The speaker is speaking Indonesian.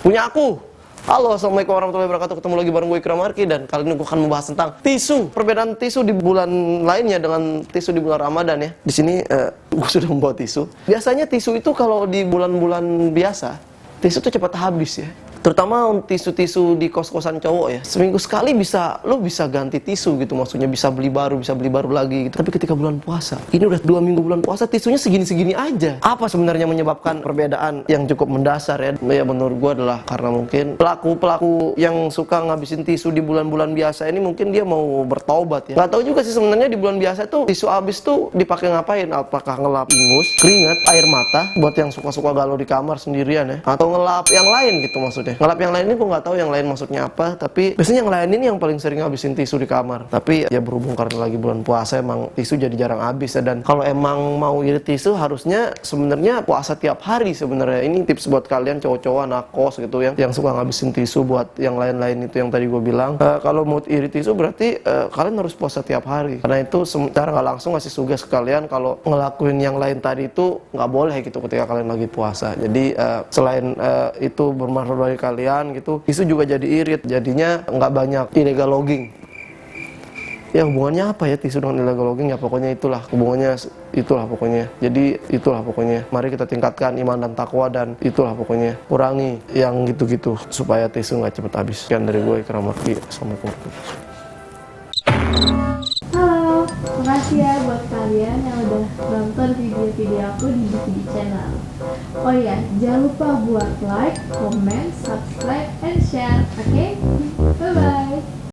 punya aku. Halo, assalamualaikum warahmatullahi wabarakatuh. Ketemu lagi bareng gue Ikram Arki, dan kali ini gue akan membahas tentang tisu. Perbedaan tisu di bulan lainnya dengan tisu di bulan Ramadan ya. Di sini gue sudah membawa tisu. Biasanya tisu itu kalau di bulan-bulan biasa, tisu itu cepat habis ya. Terutama tisu-tisu di kos-kosan cowok ya. Seminggu sekali lo bisa ganti tisu gitu, maksudnya bisa beli baru lagi gitu. Tapi ketika bulan puasa, ini udah 2 minggu bulan puasa, tisunya segini-segini aja. Apa sebenarnya menyebabkan perbedaan yang cukup mendasar ya? Ya menurut gua adalah karena mungkin pelaku yang suka ngabisin tisu di bulan-bulan biasa ini mungkin dia mau bertaubat ya. Gak tahu juga sih sebenarnya di bulan biasa tuh tisu habis tuh dipakai ngapain? Apakah ngelap ingus, keringat, air mata buat yang suka-suka galau di kamar sendirian ya? Atau ngelap yang lain gitu maksudnya. Ngelap yang lain ini gue nggak tahu yang lain maksudnya apa, tapi biasanya yang lain ini yang paling sering ngabisin tisu di kamar. Tapi ya berhubung karena lagi bulan puasa emang tisu jadi jarang habis ya. Dan kalau emang mau irit tisu harusnya sebenarnya puasa tiap hari sebenarnya. Ini tips buat kalian cowok-cowok anak kos gitu yang suka ngabisin tisu buat yang lain-lain itu yang tadi gue bilang. Kalau mau irit tisu berarti kalian harus puasa tiap hari. Karena itu secara nggak langsung ngasih tugas kalian kalau ngelakuin yang lain tadi itu nggak boleh gitu ketika kalian lagi puasa. Jadi selain itu bermanfaat bagi kalian gitu, tisu juga jadi irit, jadinya nggak banyak illegal logging. Ya hubungannya apa ya tisu dengan illegal logging? Ya pokoknya itulah hubungannya, jadi itulah pokoknya. Mari kita tingkatkan iman dan takwa, dan itulah pokoknya kurangi yang gitu-gitu supaya tisu nggak cepet habis. Sekian dari gue Ikram Arki. Assalamualaikum warahmatullahi wabarakatuh. Halo, makasih ya buat kalian yang udah nonton video-video aku di BTD channel. Oh iya, jangan lupa buat like, comment, subscribe, and share, oke?